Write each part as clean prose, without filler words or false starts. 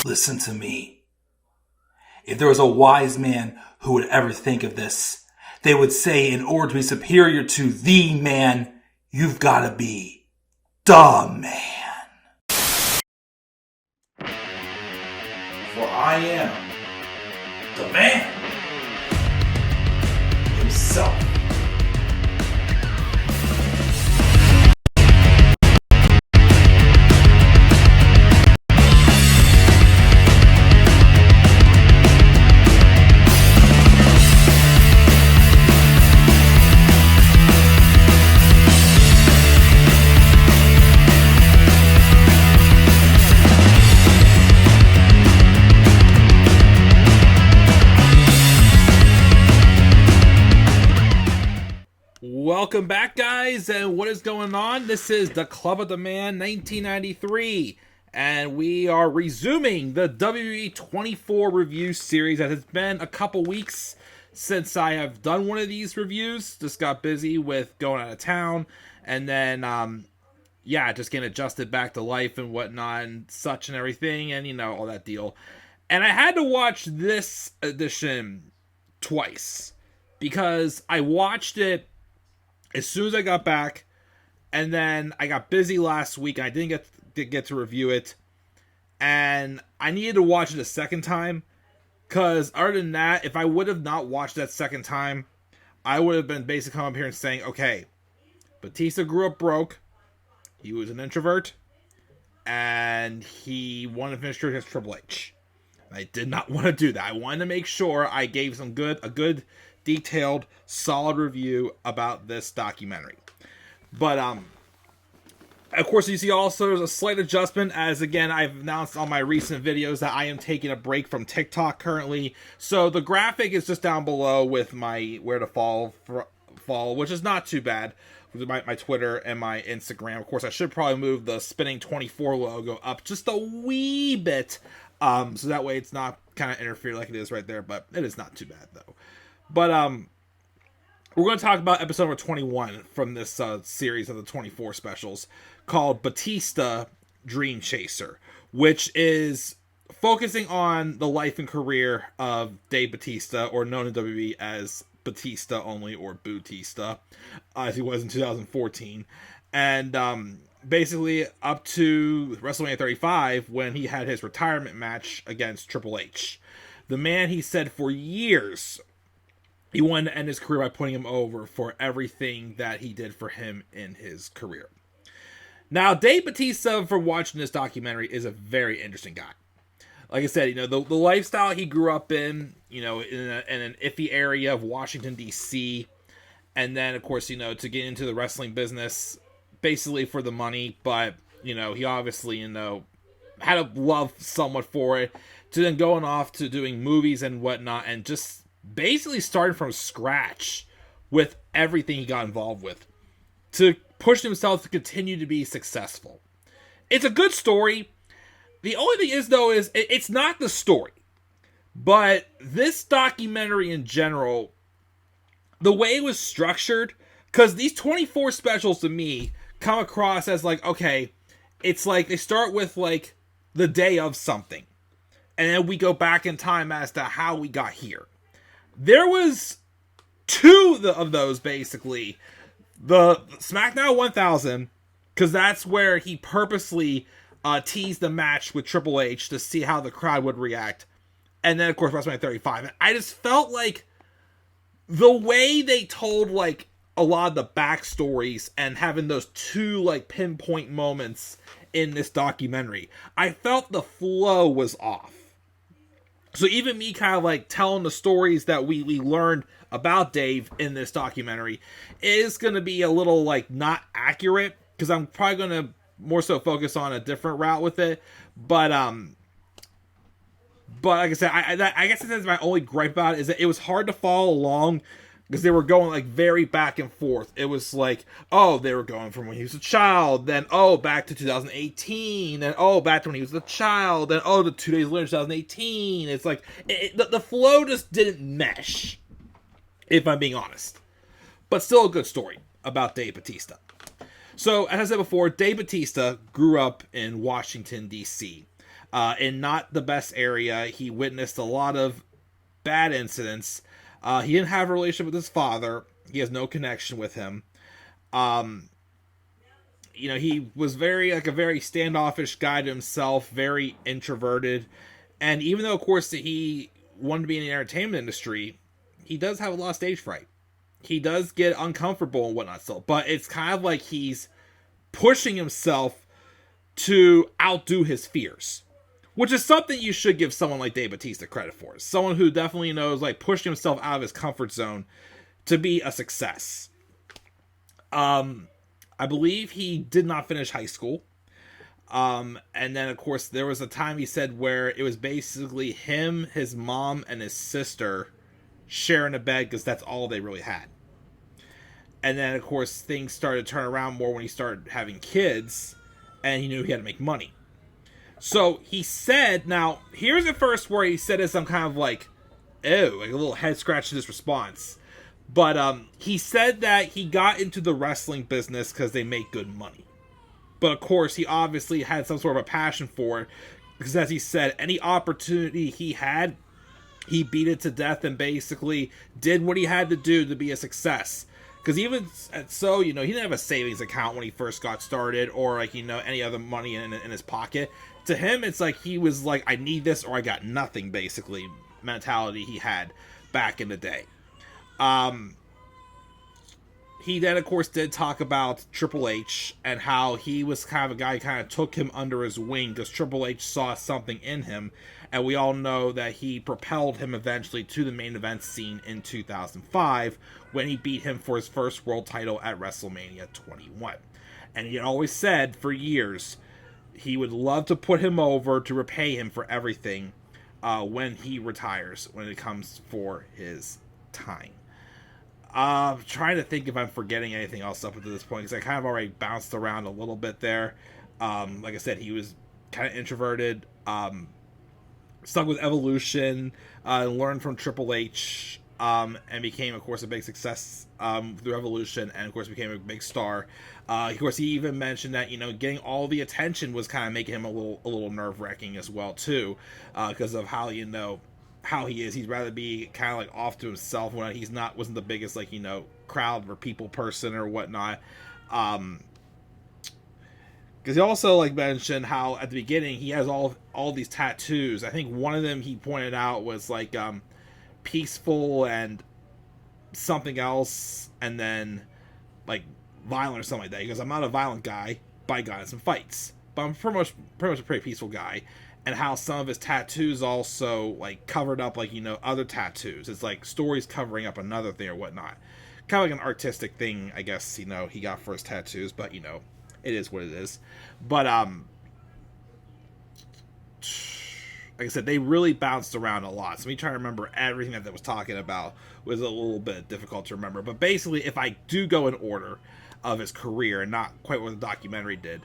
Listen to me. If there was a wise man who would ever think of this, they would say in order to be superior to the man, you've got to be the man. For I am the man himself. Welcome back, guys, and what is going on? This is the Club of the Man 1993, and we are resuming the WWE 24 review series. It has been a couple weeks since I have done one of these reviews. Just got busy with going out of town, and then, just getting adjusted back to life and whatnot and such and everything, and, all that deal. And I had to watch this edition twice, because I watched it as soon as I got back, and then I got busy last week, and I didn't get to review it, and I needed to watch it a second time, because other than that, if I would have not watched that second time, I would have been basically coming up here and saying, okay, Batista grew up broke, he was an introvert, and he wanted to finish against Triple H. I did not want to do that. I wanted to make sure I gave a good, detailed, solid review about this documentary. But, of course, you see also there's a slight adjustment, as, again, I've announced on my recent videos that I am taking a break from TikTok currently. So the graphic is just down below with my where to follow, which is not too bad. With my Twitter and my Instagram. Of course, I should probably move the Spinning 24 logo up just a wee bit, so that way it's not kind of interfere like it is right there, but it is not too bad, though. But, we're going to talk about episode number 21 from this series of the 24 specials called Batista Dream Chaser, which is focusing on the life and career of Dave Batista, or known in WWE as Batista only, or Bootista, as he was in 2014. And, basically up to Wrestlemania 35 when he had his retirement match against Triple H. The man, he said for years, he wanted to end his career by putting him over for everything that he did for him in his career. Now, Dave Batista, from watching this documentary, is a very interesting guy. Like I said, the lifestyle he grew up in, in an iffy area of Washington, D.C., and then, of course, to get into the wrestling business, basically for the money, but, he obviously, had a love somewhat for it, to then going off to doing movies and whatnot, and just basically starting from scratch with everything he got involved with, to push himself to continue to be successful. It's a good story. The only thing is, though, is it's not the story, but this documentary in general, the way it was structured, because these 24 specials to me come across as like, okay, it's like they start with like the day of something, and then we go back in time as to how we got here. There was two of those, basically. The SmackDown 1000, because that's where he purposely teased the match with Triple H to see how the crowd would react. And then, of course, WrestleMania 35. And I just felt like the way they told, like, a lot of the backstories and having those two, like, pinpoint moments in this documentary, I felt the flow was off. So even me kind of, like, telling the stories that we learned about Dave in this documentary is going to be a little, like, not accurate, because I'm probably going to more so focus on a different route with it. But like I said, I guess that's my only gripe about it, is that it was hard to follow along, because they were going, like, very back and forth. It was like, oh, they were going from when he was a child, then, oh, back to 2018, then, oh, back to when he was a child, then, oh, the 2 days later, 2018. It's like, the flow just didn't mesh, if I'm being honest. But still a good story about Dave Batista. So, as I said before, Dave Batista grew up in Washington, D.C. in not the best area. He witnessed a lot of bad incidents. He didn't have a relationship with his father. He has no connection with him. He was very like a very standoffish guy to himself, very introverted. And even though, of course, he wanted to be in the entertainment industry, he does have a lot of stage fright. He does get uncomfortable and whatnot still. But it's kind of like he's pushing himself to outdo his fears, which is something you should give someone like Dave Batista credit for. Someone who definitely knows, like, pushing himself out of his comfort zone to be a success. I believe he did not finish high school. And then, of course, there was a time he said where it was basically him, his mom, and his sister sharing a bed because that's all they really had. And then, of course, things started to turn around more when he started having kids, and he knew he had to make money. So he said, now, here's the first where he said this, I'm kind of like, ew, like a little head scratch to this response. But he said that he got into the wrestling business because they make good money. But of course, he obviously had some sort of a passion for it, because as he said, any opportunity he had, he beat it to death and basically did what he had to do to be a success. Because even so, he didn't have a savings account when he first got started, or like, any other money in his pocket. To him, it's like he was like, I need this or I got nothing, basically, mentality he had back in the day. He then, of course, did talk about Triple H and how he was kind of a guy who kind of took him under his wing because Triple H saw something in him. And we all know that he propelled him eventually to the main event scene in 2005 when he beat him for his first world title at WrestleMania 21. And he had always said for years he would love to put him over to repay him for everything when he retires, when it comes for his time. Trying to think if I'm forgetting anything else up to this point, because I kind of already bounced around a little bit there. Like I said, he was kind of introverted, stuck with Evolution, learned from Triple H, and became, of course, a big success through Evolution, and of course became a big star. Of course, he even mentioned that getting all the attention was kind of making him a little nerve-wracking as well too, because of how how he is. He'd rather be kind of like off to himself when he's wasn't the biggest crowd or people person or whatnot. Because he also mentioned how at the beginning he has all these tattoos. I think one of them he pointed out was peaceful and something else, and then violent or something like that. He goes, I'm not a violent guy, but I got in some fights, but I'm pretty much a pretty peaceful guy. And how some of his tattoos also covered up other tattoos. It's like stories covering up another thing or whatnot. Kind of like an artistic thing, I guess, he got for his tattoos, but it is what it is. But like I said, they really bounced around a lot. So me trying to remember everything that they was talking about was a little bit difficult to remember. But basically, if I do go in order of his career and not quite what the documentary did,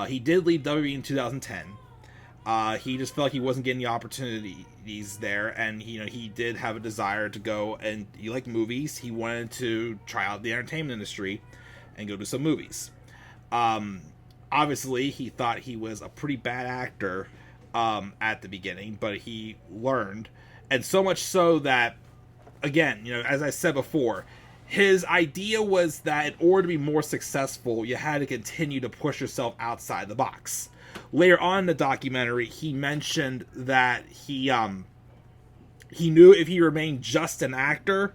he did leave WWE in 2010. He just felt like he wasn't getting the opportunities there, and he did have a desire to go, and he liked movies. He wanted to try out the entertainment industry and go do some movies. Obviously, he thought he was a pretty bad actor at the beginning, but he learned, and so much so that, again, as I said before, his idea was that in order to be more successful, you had to continue to push yourself outside the box. Later on in the documentary, he mentioned that he knew if he remained just an actor,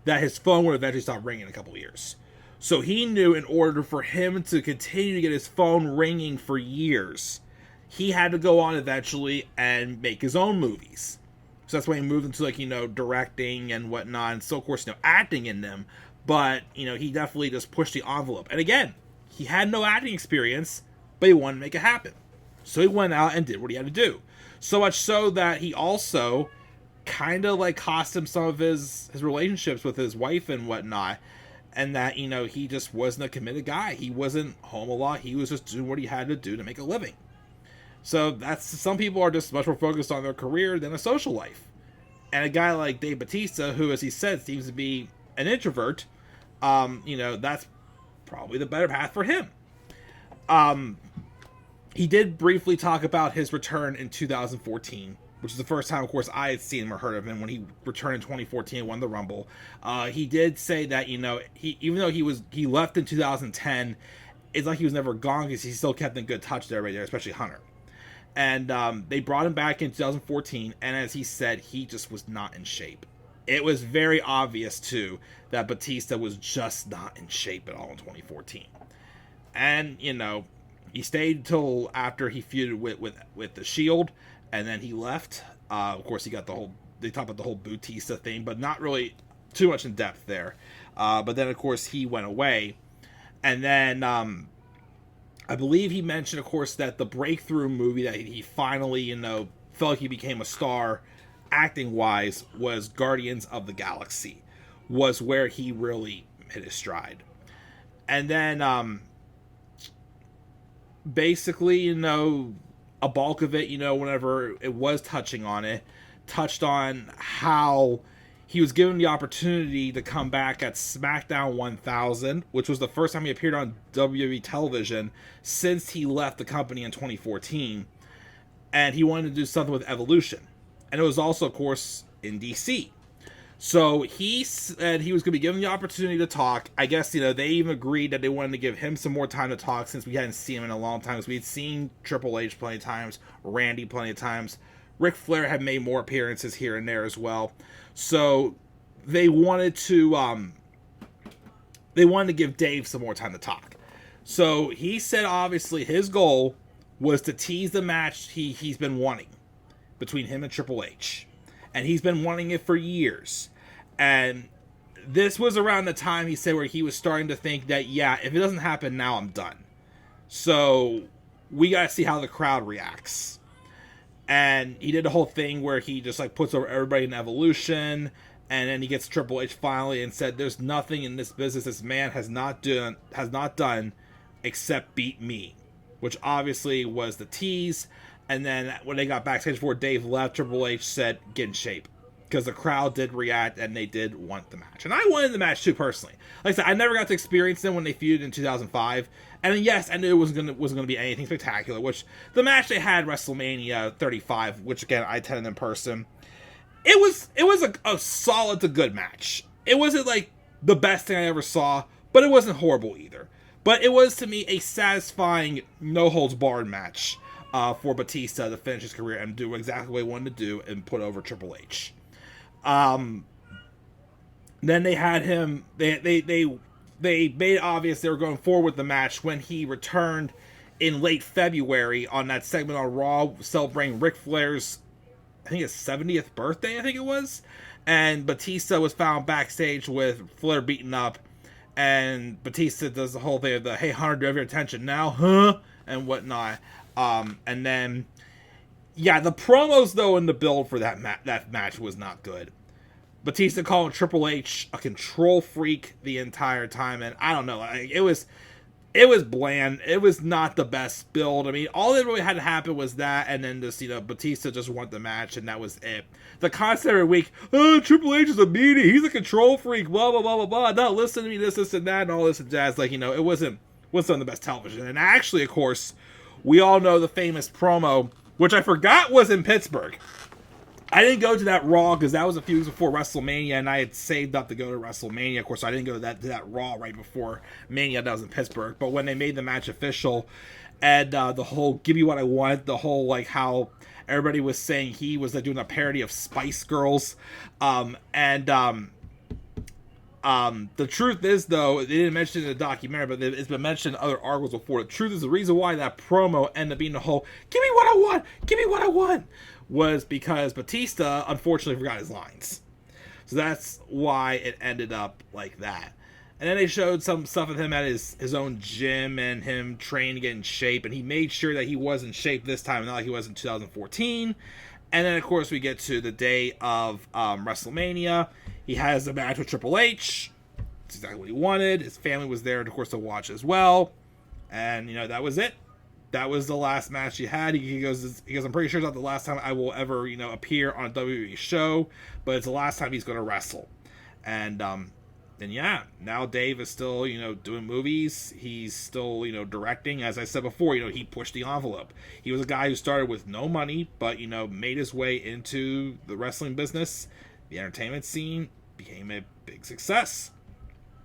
that his phone would eventually stop ringing in a couple of years. So he knew in order for him to continue to get his phone ringing for years, he had to go on eventually and make his own movies. So that's why he moved into directing and whatnot, and still, of course, acting in them. But he definitely just pushed the envelope. And again, he had no acting experience, but he wanted to make it happen. So he went out and did what he had to do. So much so that he also kind of cost him some of his relationships with his wife and whatnot. And that, he just wasn't a committed guy. He wasn't home a lot. He was just doing what he had to do to make a living. So some people are just much more focused on their career than a social life. And a guy like Dave Batista, who, as he said, seems to be an introvert, that's probably the better path for him. he did briefly talk about his return in 2014, which is the first time, of course, I had seen him or heard of him when he returned in 2014 and won the Rumble. He did say that, you know, even though he left in 2010, it's like he was never gone because he still kept in good touch there, right there, especially Hunter. And they brought him back in 2014, and as he said, he just was not in shape. It was very obvious, too, that Batista was just not in shape at all in 2014. And, you know, he stayed until after he feuded with the Shield, and then he left. Of course, they talked about the whole Batista thing, but not really too much in depth there. But then, of course, he went away. And then, I believe he mentioned, of course, that the breakthrough movie that he finally, you know, felt like he became a star, acting-wise, was Guardians of the Galaxy, was where he really hit his stride. And then, basically, you know, a bulk of it, you know, whenever it was touching on it, touched on how he was given the opportunity to come back at SmackDown 1000, which was the first time he appeared on WWE television since he left the company in 2014. And he wanted to do something with Evolution. And it was also, of course, in DC. So he said he was going to be given the opportunity to talk. I guess, you know, they even agreed that they wanted to give him some more time to talk since we hadn't seen him in a long time. Because we had seen Triple H plenty of times, Randy plenty of times. Ric Flair had made more appearances here and there as well. So they wanted to give Dave some more time to talk. So he said obviously his goal was to tease the match he's been wanting between him and Triple H. And he's been wanting it for years. And this was around the time he said where he was starting to think that, yeah, if it doesn't happen now, I'm done. So we got to see how the crowd reacts. And he did the whole thing where he just like puts over everybody in Evolution, and then he gets Triple H finally and said, "There's nothing in this business this man has not done except beat me," which obviously was the tease. And then when they got backstage before Dave left, Triple H said, "Get in shape," because the crowd did react and they did want the match. And I wanted the match too, personally. Like I said, I never got to experience them when they feuded in 2005. And yes, I knew it wasn't going to be anything spectacular, which the match they had WrestleMania 35, which again, I attended in person, it was a solid to good match. It wasn't like the best thing I ever saw, but it wasn't horrible either. But it was, to me, a satisfying, no-holds-barred match for Batista to finish his career and do exactly what he wanted to do and put over Triple H. Then they had him, they made it obvious they were going forward with the match when he returned in late February on that segment on Raw celebrating Ric Flair's, I think his 70th birthday, I think it was. And Batista was found backstage with Flair beaten up. And Batista does the whole thing of the, "Hey, Hunter, do you have your attention now? Huh?" and whatnot. And then, yeah, the promos, though, in the build for that match was not good. Batista calling Triple H a control freak the entire time, and I don't know, it was bland. It was not the best build. I mean, all that really had to happen was that, and then just, you know, Batista just won the match, and that was it. The concept every week, "Oh, Triple H is a meanie, he's a control freak, blah, blah, blah, blah, blah, not listen to me, this, and that, and all this and jazz," like, you know, it wasn't on the best television. And actually, of course, we all know the famous promo, which I forgot was in Pittsburgh. I didn't go to that Raw because that was a few weeks before WrestleMania, and I had saved up to go to WrestleMania. Of course, I didn't go to that Raw right before Mania. That was in Pittsburgh. But when they made the match official, and the whole "give me what I want," the whole like how everybody was saying he was like doing a parody of Spice Girls, the truth is, though, they didn't mention it in the documentary, but it's been mentioned in other articles before. The truth is, the reason why that promo ended up being the whole "give me what I want, give me what I want," was because Batista unfortunately forgot his lines. So that's why it ended up like that. And then they showed some stuff of him at his own gym and him training to get in shape, and he made sure that he was in shape this time, not like he was in 2014. And then, of course, we get to the day of WrestleMania. He has a match with Triple H. That's exactly what he wanted. His family was there, of course, to watch as well. And, you know, that was it. That was the last match he had. He goes, "I'm pretty sure it's not the last time I will ever, you know, appear on a WWE show, but it's the last time he's going to wrestle." And And yeah, now Dave is still, doing movies. He's still, directing. As I said before, he pushed the envelope. He was a guy who started with no money, but, made his way into the wrestling business. The entertainment scene became a big success.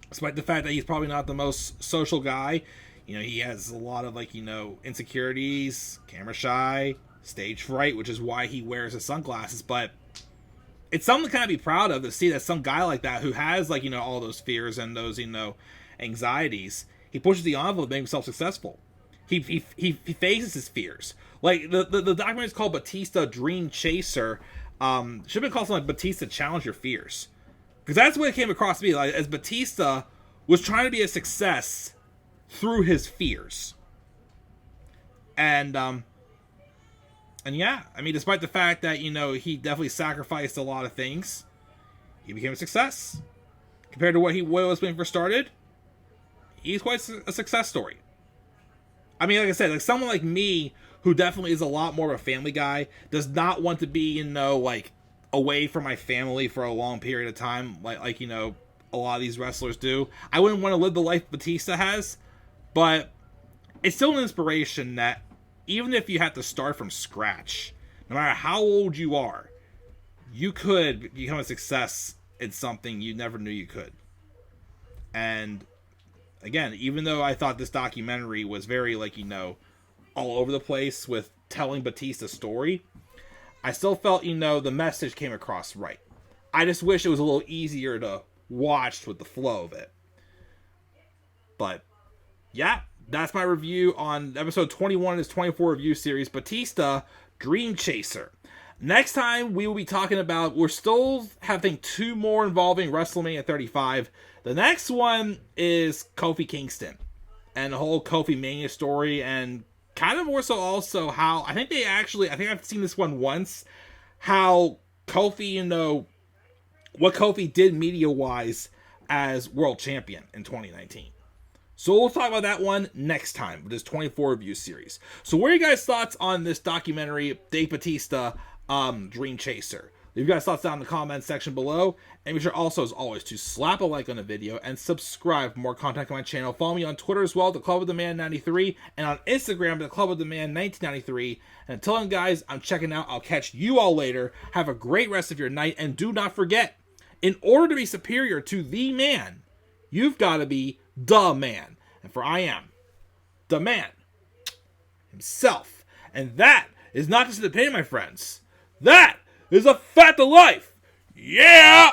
Despite the fact that he's probably not the most social guy, he has a lot of, insecurities, camera shy, stage fright, which is why he wears his sunglasses, but it's something to kind of be proud of, to see that some guy like that who has all those fears and those anxieties, he pushes the envelope to make himself successful. He faces his fears. Like the documentary is called Batista Dream Chaser. Should have been called something like Batista Challenge Your Fears, because that's what it came across to me, like, as Batista was trying to be a success through his fears. And yeah, I mean, despite the fact that, he definitely sacrificed a lot of things, he became a success. Compared to what he was when he first started, he's quite a success story. I mean, like I said, like someone like me, who definitely is a lot more of a family guy, does not want to be, away from my family for a long period of time, like a lot of these wrestlers do. I wouldn't want to live the life Batista has, but it's still an inspiration that even if you have to start from scratch, no matter how old you are, you could become a success in something you never knew you could. And again, even though I thought this documentary was very, all over the place with telling Batista's story, I still felt, the message came across right. I just wish it was a little easier to watch with the flow of it. But yeah, that's my review on episode 21 of this 24 review series, Batista Dream Chaser. Next time, we will be talking about, we're still having 2 more involving WrestleMania 35. The next one is Kofi Kingston and the whole Kofi Mania story, and kind of more so also how, I think I've seen this one once, how Kofi, what Kofi did media-wise as world champion in 2019. So we'll talk about that one next time with this 24 review series. So what are you guys' thoughts on this documentary, Dave Batista, Dream Chaser? Leave your guys' thoughts down in the comments section below. And be sure also, as always, to slap a like on the video and subscribe for more content on my channel. Follow me on Twitter as well, The Club of the Man 93, and on Instagram, The Club of the Man 1993. And until then, guys, I'm checking out. I'll catch you all later. Have a great rest of your night, and do not forget, in order to be superior to the man, you've got to be the man. And for I am the man himself. And that is not just an opinion, my friends. That is a fact of life. Yeah!